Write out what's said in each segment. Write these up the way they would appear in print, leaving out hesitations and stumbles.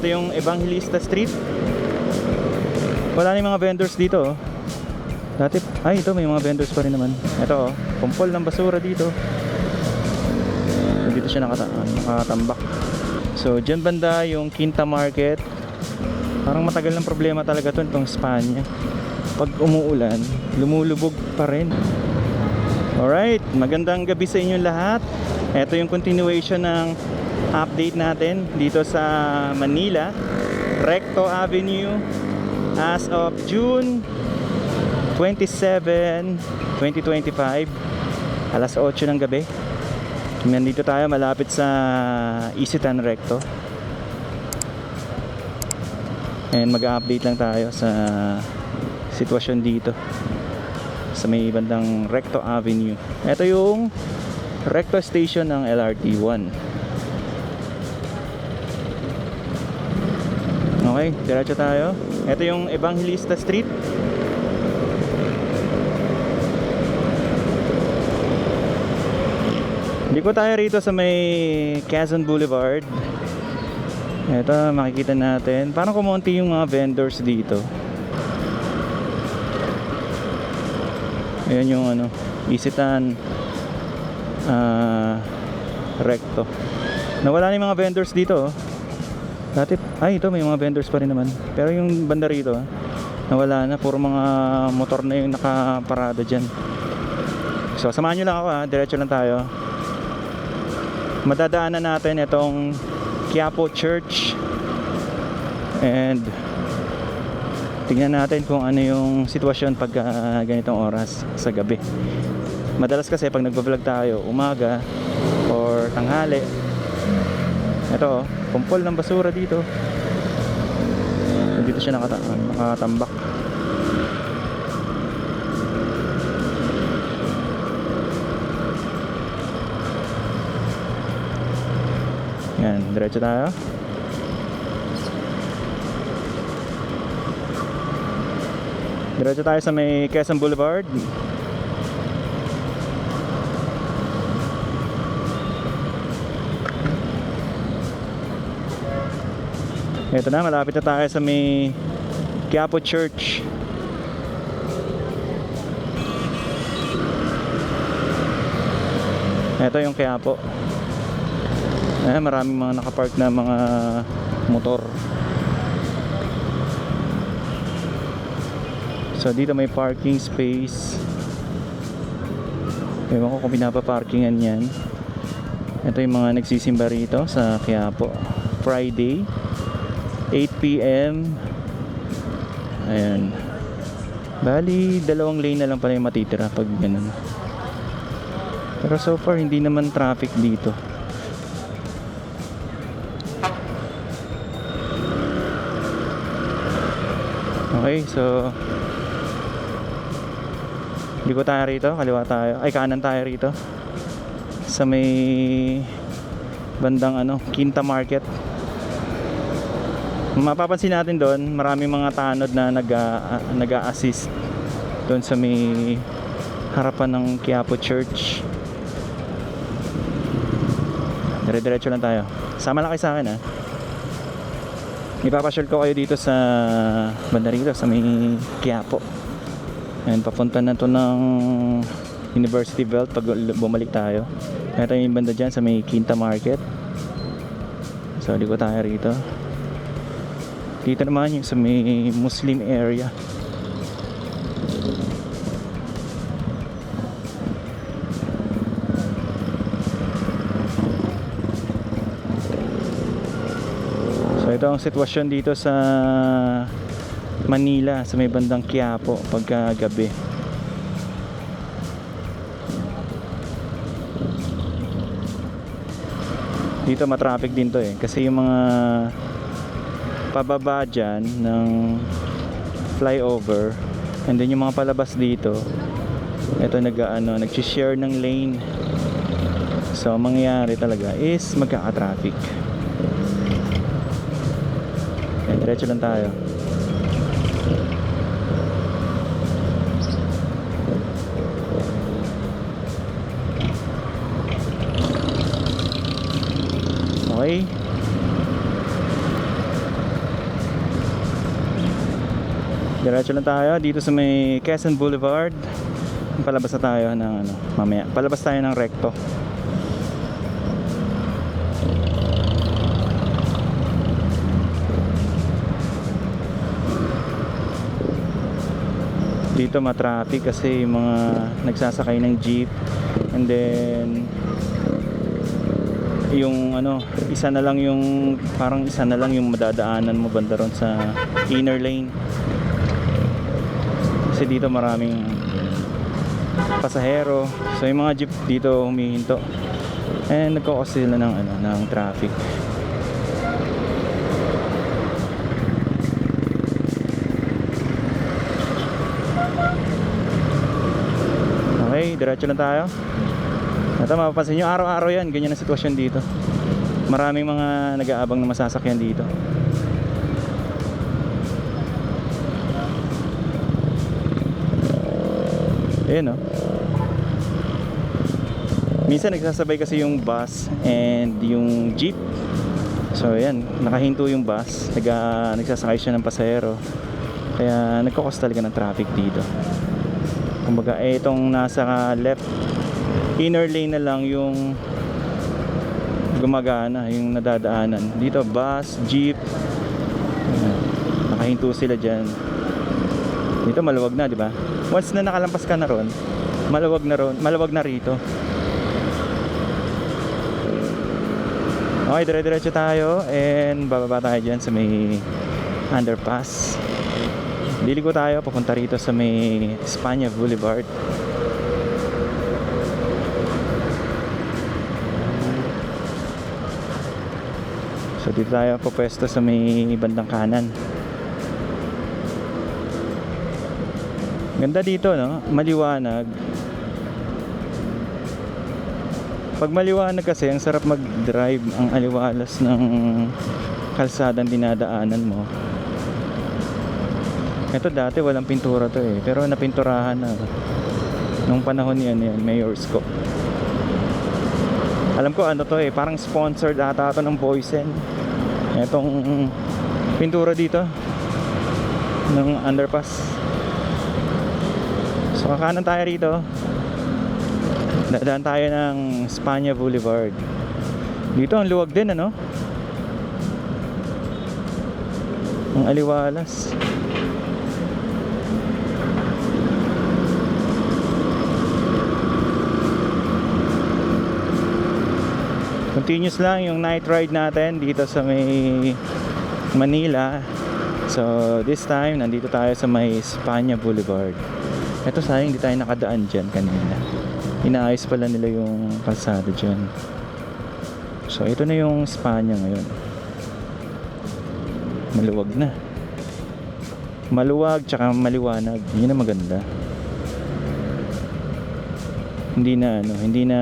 Ito yung Evangelista Street. Wala na yung mga vendors dito, oh. Dati, ay ito may mga vendors pa rin naman. Ito, oh, kumpol ng basura dito. Dito siya nakatambak. So dyan banda yung Quinta Market. Parang matagal ng problema talaga to itong Spanya. Pag umuulan, lumulubog pa rin. Alright, magandang gabi sa inyong lahat. Ito yung continuation ng update natin dito sa Manila, Recto Avenue, as of June 27, 2025, alas 8 ng gabi. Nandito tayo malapit sa Isitan Recto. And mag-update lang tayo sa sitwasyon dito sa may bandang Recto Avenue. Ito yung Recto Station ng LRT1. Okay, diretso tayo. Ito yung Evangelista Street. Hindi ko tayo rito sa may Quezon Boulevard. Ito, makikita natin. Parang kumonti yung mga vendors dito. Ayan yung ano, Isitan Recto. Nawala na yung mga vendors dito, oh. Dati, ay ito may mga vendors pa rin naman. Pero yung banda rito, nawala na. Puro mga motor na yung nakaparada dyan. So samahan nyo lang ako, diretso lang tayo. Madadaanan natin itong Quiapo Church. And tingnan natin kung ano yung sitwasyon pag ganitong oras sa gabi. Madalas kasi pag nagbablog tayo umaga or tanghali, ito, kumpol ng basura dito. Dito siya nakatambak. Yan, diretso tayo. Diretso tayo sa may Quezon Boulevard. Ito na, malapit na tayo sa may Quiapo Church. Ito yung Quiapo. Maraming mga nakapark na mga motor. So dito may parking space. Ewan ko kung pinapaparkingan yan. Ito yung mga nagsisimba rito sa Quiapo. Friday 8 PM. Ayan. Bali, 2 lane na lang pala yung matitira pag ganun. Pero so far hindi naman traffic dito. Okay, so liko tayo rito, kaliwa tayo, ay kanan tayo rito sa may bandang ano, Quinta Market. Mapapansin natin doon, maraming mga tanod na nag-a-assist doon sa may harapan ng Quiapo Church. Dire-diretso lang tayo. Sama lang kayo sa akin, ha. Ipapasyal ko kayo dito sa banda rito sa may Quiapo. Ayan, papunta na to ng University Belt pag bumalik tayo. Ito yung banda dyan sa may Quinta Market. So, liko tayo rito. Dito naman yung sa may Muslim area. So ito ang sitwasyon dito sa Manila, sa may bandang Quiapo pagka gabi. Dito matraffic din to kasi yung mga pababa dyan ng flyover and then yung mga palabas dito, ito nag-share ng lane. So ang mangyayari talaga is magkaka-traffic. Ayan, diretso lang tayo. Okay. Diretso lang tayo dito sa may Quezon Boulevard. Palabas na tayo ng ano, mamaya. Palabas tayo ng Recto. Dito ma-traffic kasi yung mga nagsasakay ng jeep, and then yung ano, isa na lang yung parang isa na lang yung madadaanan mo banda ron sa inner lane. Kasi dito maraming pasahero. So yung mga jeep dito humihinto. And nagko-cause sila ng ano, ng traffic. Okay, diretso lang tayo. Ito mapapansin nyo, araw-araw yan, ganyan ang sitwasyon dito. Maraming mga nag-aabang na masasakyan dito. Ayan, oh. Minsan nagsasabay kasi yung bus and yung jeep. So ayan, nakahinto yung bus, nagsasakay siya ng pasahero. Kaya nagkakos talaga ng traffic dito. Kumbaga itong nasa left inner lane na lang yung gumagana, yung nadadaanan. Dito bus, jeep, nakahinto sila dyan. Dito maluwag na, di ba? Once na nakalampas ka na ron, maluwag na rito. Okay, dire-diretso tayo and bababa tayo dyan sa may underpass. Liligo tayo papunta rito sa may Espanya Boulevard. So dito tayo pupwesto sa may bandang kanan. Ganda dito, no? Maliwanag. Pag maliwanag kasi, ang sarap mag-drive. Ang aliwalas ng kalsadang dinadaanan mo. Ito dati walang pintura to eh, pero napinturahan na nung panahon yan, Mayor's Co. Alam ko ano to eh, parang sponsored ata ito ng Boysen. Itong pintura dito ng underpass. So kakanan tayo rito, dadaan tayo ng Espanya Boulevard. Dito ang luwag din, ano? Ang aliwalas. Continuous lang yung night ride natin dito sa may Manila. So this time nandito tayo sa may Espanya Boulevard. Ito sayang hindi tayo nakadaan dyan kanina. Inaayos pala nila yung kalsada dyan. So ito na yung Espanya ngayon. Maluwag na. Maluwag tsaka maliwanag. Yun ang maganda. Hindi na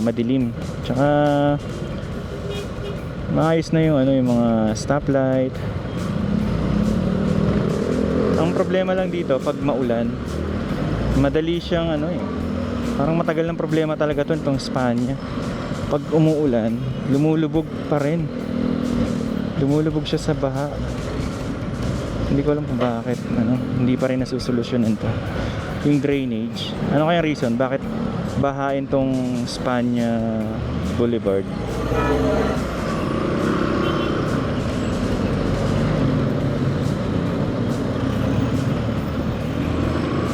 madilim. Tsaka maayos na yung yung mga stoplight. Ang problema lang dito pag maulan, madali siyang parang matagal ng problema talaga itong Espanya. Pag umuulan, lumulubog pa rin. Lumulubog siya sa baha. Hindi ko alam kung bakit hindi pa rin nasusolusyonan to. Yung drainage, ano kaya reason bakit bahain tong Espanya Boulevard?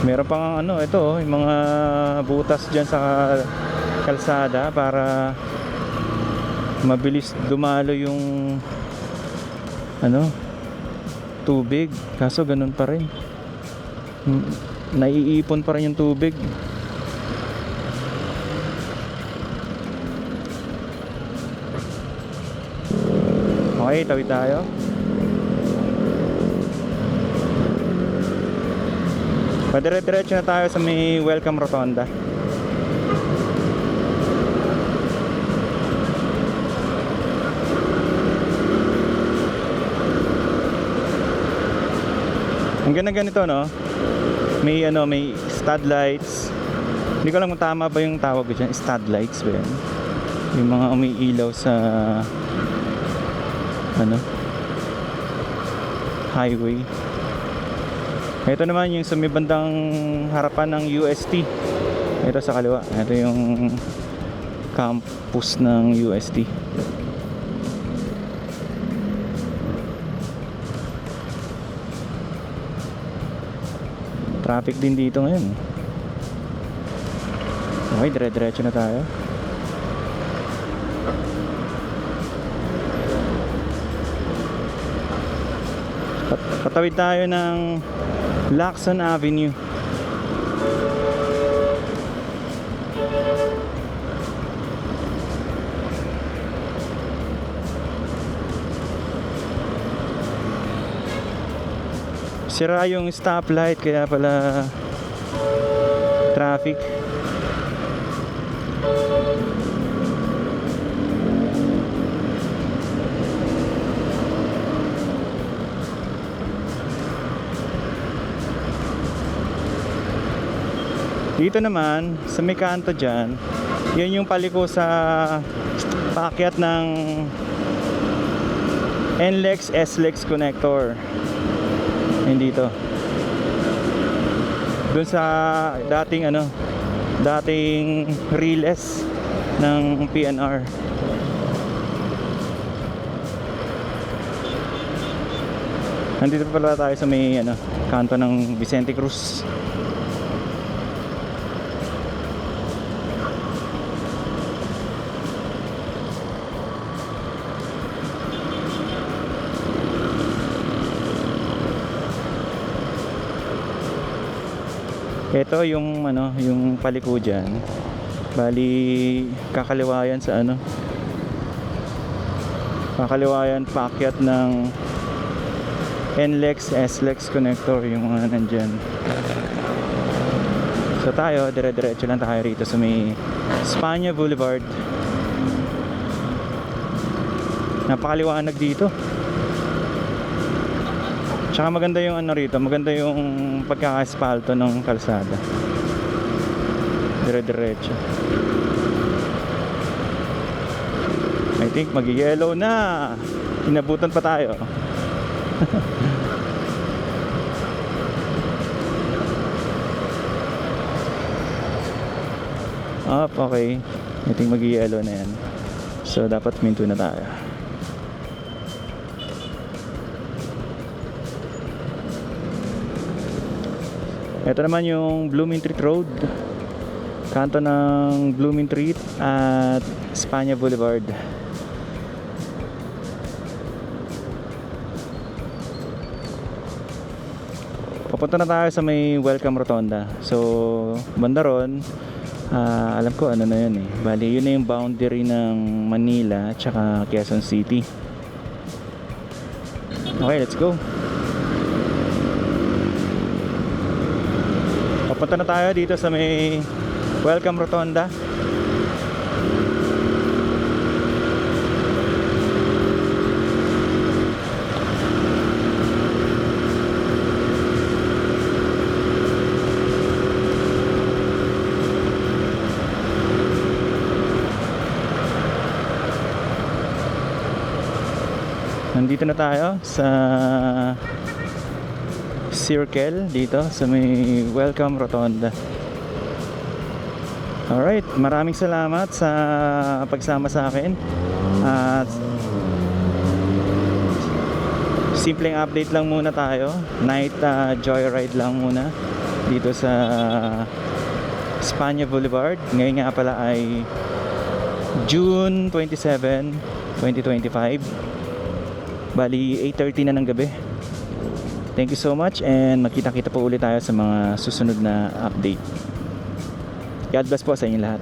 Meron pang ito yung mga butas dyan sa kalsada para mabilis dumalo yung tubig, kaso ganun pa rin, naiipon pa rin yung tubig. Okay, tawid tayo. Padire-diretso na tayo sa may Welcome Rotonda. Ang ganda ganito, no? May stud lights. Hindi ko alam kung tama ba yung tawag ko dyan. Stud lights ba yan? Yung mga umiilaw sa highway. Ito naman yung sa may bandang harapan ng UST. Ito sa kaliwa. Ito yung campus ng UST. Traffic din dito ngayon. Okay, dire-diretso na tayo. Patawid tayo ng Lacson Avenue. Sira yung stoplight kaya pala traffic. Dito naman sa may kanto dyan, yan yung paliko sa paakyat ng NLEX SLEX connector. Yan dito. Doon sa dating dating relay ng PNR. Nandito pala tayo sa may kanto ng Vicente Cruz. Ito yung yung paliko dyan. Bali kakaliwayan sa kakaliwayan paakyat ng NLEX SLEX connector yung mga nandyan. So tayo dire-diretso lang tayo rito sa may Spania Boulevard. Napakaliwanag dito. Tsaka maganda yung rito, maganda yung pagkaka-asphalto ng kalsada. Dire-diretso. I think mag-yellow na. Inabutan pa tayo. Okay. I think mag-yellow na yan. So dapat minto na tayo. Ito naman yung Blooming Treat Road, kanto ng Blooming Treat at Spania Boulevard. Papunta na tayo sa may Welcome Rotonda. So banda ron, alam ko na yun eh. Bali yun na yung boundary ng Manila at saka Quezon City. Okay, let's go. Papunta na tayo dito sa may Welcome Rotonda. Nandito na tayo sa circle dito sa may Welcome Rotonda. Alright, maraming salamat sa pagsama sa akin. At simpleng update lang muna tayo. Night joyride lang muna dito sa Spania Boulevard. Ngayon nga pala ay June 27, 2025. Bali 8:30 na ng gabi. Thank you so much and magkita-kita po ulit tayo sa mga susunod na update. God bless po sa inyo lahat.